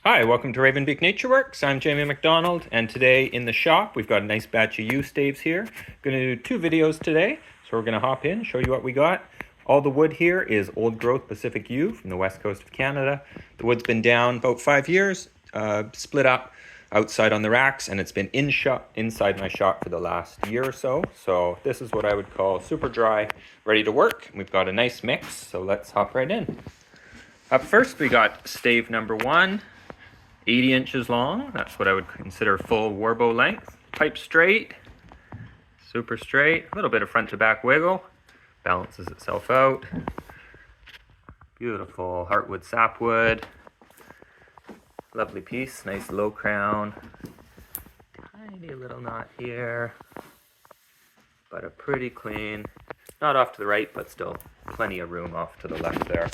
Hi, welcome to Ravenbeak Nature Works. I'm Jamie McDonald, and today in the shop we've got a nice batch of yew staves here. Going to do two videos today, so we're going to hop in, show you what we got. All the wood here is old growth Pacific yew from the west coast of Canada. The wood's been down about 5 years, split up outside on the racks, and it's been inside my shop for the last year or so. So this is what I would call super dry, ready to work. We've got a nice mix, so let's hop right in. Up first we got stave number 1. 80 inches long. That's what I would consider full warbow length. Pipe straight, super straight, a little bit of front to back wiggle, balances itself out. Beautiful heartwood sapwood, lovely piece, nice low crown, tiny little knot here, but a pretty clean, not off to the right, but still plenty of room off to the left there.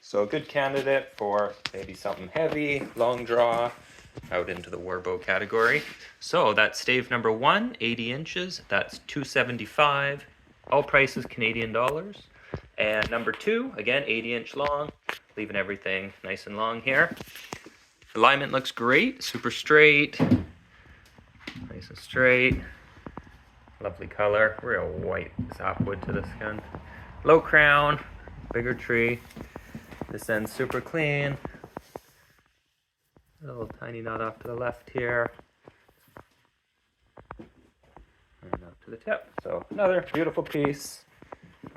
So a good candidate for maybe something heavy, long draw, out into the warbow category. So that's stave number 1, 80 inches. That's $275. All prices Canadian dollars. And number 2, again, 80-inch long, leaving everything nice and long here. Alignment looks great, super straight, nice and straight. Lovely color, real white sapwood to the skin. Low crown, bigger tree. This end's super clean. A little tiny knot off to the left here. And up to the tip. So another beautiful piece.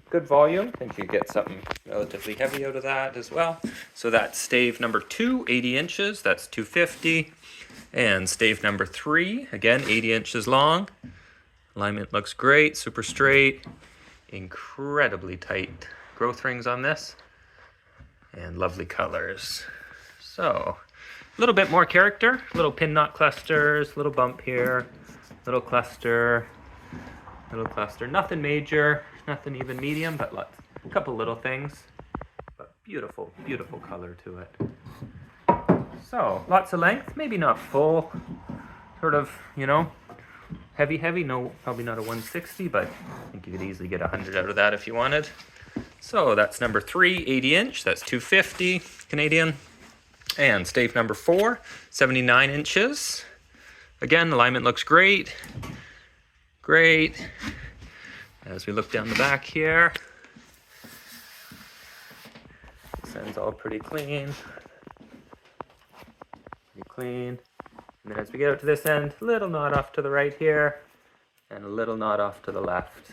Good volume. I think you get something relatively heavy out of that as well. So that's stave number 2, 80 inches. That's $250. And stave number 3, again, 80 inches long. Alignment looks great, super straight. Incredibly tight growth rings on this. And lovely colors. So, a little bit more character, little pin knot clusters, little bump here, little cluster, nothing major, nothing even medium, but a couple little things, but beautiful, beautiful color to it. So, lots of length, maybe not full, sort of, heavy, no, probably not a 160, but I think you could easily get 100 out of that if you wanted. So that's number 3, 80 inch, that's $250 Canadian. And stave number 4, 79 inches. Again, alignment looks great. Great. As we look down the back here, this end's all pretty clean. Pretty clean. And then as we get out to this end, a little knot off to the right here, and a little knot off to the left.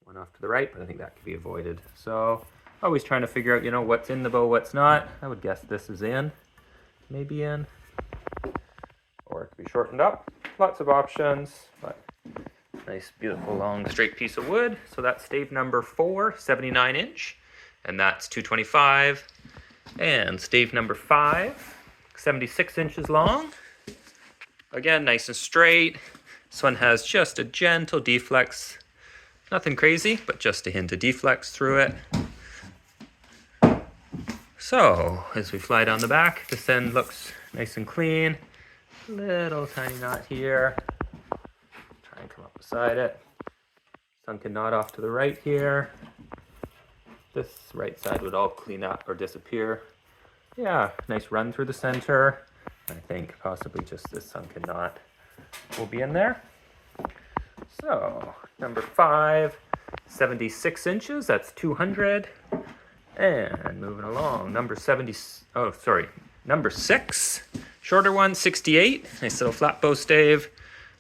One off to the right, but I think that could be avoided. So always trying to figure out, what's in the bow, what's not. I would guess this is in, maybe in, or it could be shortened up. Lots of options, but nice, beautiful, long, straight piece of wood. So that's stave number 4, 79 inch, and that's $225. And stave number 5, 76 inches long. Again, nice and straight. This one has just a gentle deflex. Nothing crazy, but just a hint of deflex through it. So, as we fly down the back, this end looks nice and clean. Little tiny knot here. Try and come up beside it. Sunken knot off to the right here. This right side would all clean up or disappear. Yeah, nice run through the center. I think possibly just this sunken knot will be in there. So, number 5, 76 inches, that's $200. And moving along, number 6, shorter one, 68. Nice little flat bow stave.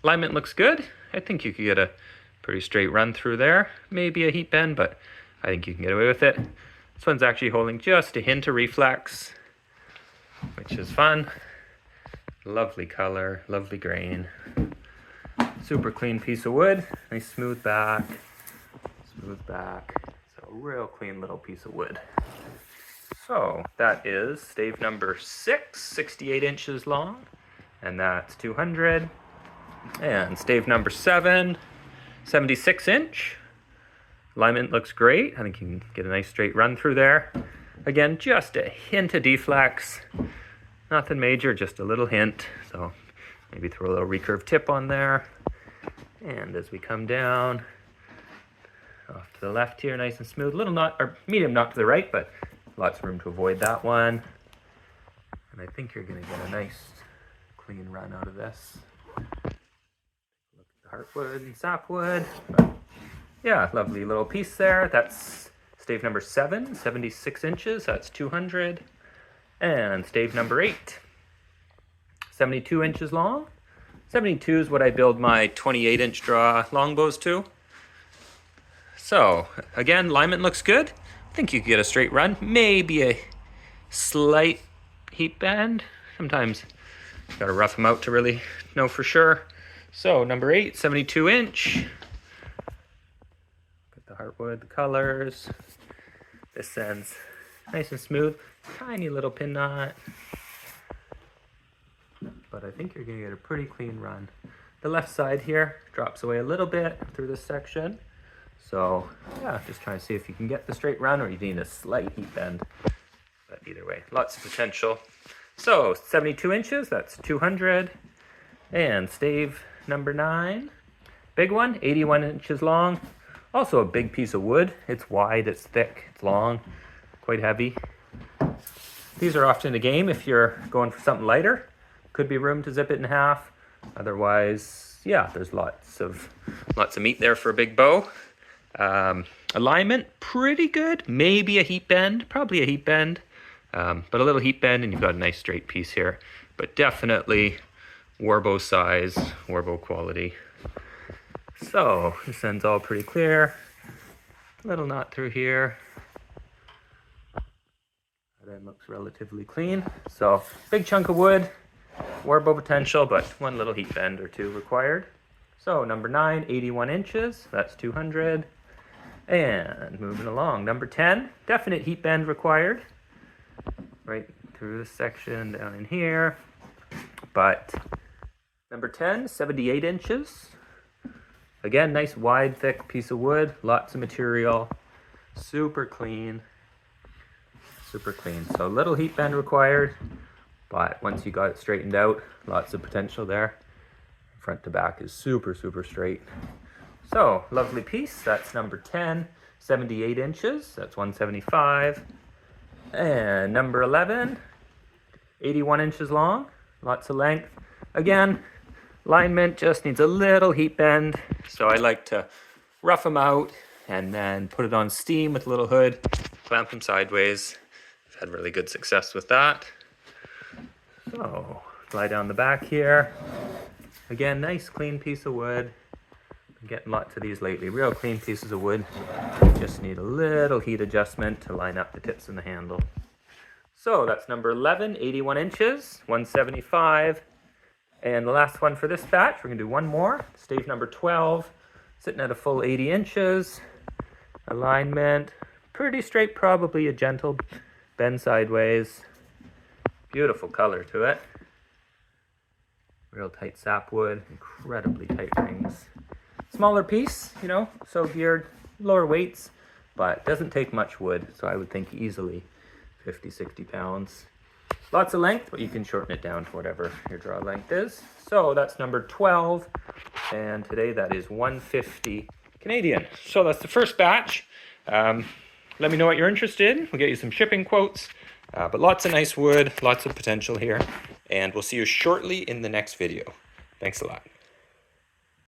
Alignment looks good. I think you could get a pretty straight run through there. Maybe a heat bend, but I think you can get away with it. This one's actually holding just a hint of reflex, which is fun. Lovely color, lovely grain. Super clean piece of wood, nice smooth back, so a real clean little piece of wood. So that is stave number 6, 68 inches long, and that's $200. And stave number 7, 76 inch. Alignment looks great. I think you can get a nice straight run through there. Again, just a hint of deflex, nothing major, just a little hint. So maybe throw a little recurve tip on there. And as we come down, off to the left here, nice and smooth. Little knot, or medium knot to the right, but lots of room to avoid that one. And I think you're gonna get a nice clean run out of this. Look at the heartwood and sapwood. Yeah, lovely little piece there. That's stave number 7, 76 inches, that's 200. And stave number 8, 72 inches long. 72 is what I build my 28-inch draw longbows to. So, again, alignment looks good. I think you could get a straight run, maybe a slight heat bend. Sometimes you gotta rough them out to really know for sure. So, number 8, 72 inch. Got the heartwood, the colors. This ends nice and smooth. Tiny little pin knot. But I think you're gonna get a pretty clean run. The left side here drops away a little bit through this section. So yeah, just trying to see if you can get the straight run or you need a slight heat bend. But either way, lots of potential. So 72 inches, that's 200. And stave number 9, big one, 81 inches long. Also a big piece of wood. It's wide, it's thick, it's long, quite heavy. These are often a game if you're going for something lighter. Could be room to zip it in half. Otherwise, yeah, there's lots of meat there for a big bow. Alignment, pretty good. Maybe a heat bend, probably a heat bend. But a little heat bend and you've got a nice straight piece here. But definitely warbow size, warbow quality. So this end's all pretty clear. Little knot through here. That end looks relatively clean. So big chunk of wood, warbow potential, but one little heat bend or two required. So number 9, 81 inches, that's 200. And moving along, number 10, definite heat bend required. Right through this section down in here. But number 10, 78 inches. Again, nice wide, thick piece of wood, lots of material, super clean. Super clean. So little heat bend required, but once you got it straightened out, lots of potential there. Front to back is super, super straight. So lovely piece. That's number 10, 78 inches. That's 175. And number 11, 81 inches long. Lots of length. Again, alignment just needs a little heat bend. So I like to rough them out and then put it on steam with a little hood, clamp them sideways. I've had really good success with that. So, lie down the back here. Again, nice clean piece of wood. I'm getting lots of these lately. Real clean pieces of wood. Just need a little heat adjustment to line up the tips and the handle. So that's number 11, 81 inches, 175. And the last one for this batch, we're gonna do one more. Stave number 12, sitting at a full 80 inches. Alignment, pretty straight, probably a gentle bend sideways. Beautiful color to it. Real tight sapwood, incredibly tight rings. Smaller piece, you know, so geared, lower weights, but doesn't take much wood, so I would think easily 50, 60 pounds. Lots of length, but you can shorten it down to whatever your draw length is. So that's number 12, and today that is 150 Canadian. So that's the first batch. Let me know what you're interested in. We'll get you some shipping quotes, but lots of nice wood, lots of potential here, and we'll see you shortly in the next video. Thanks a lot.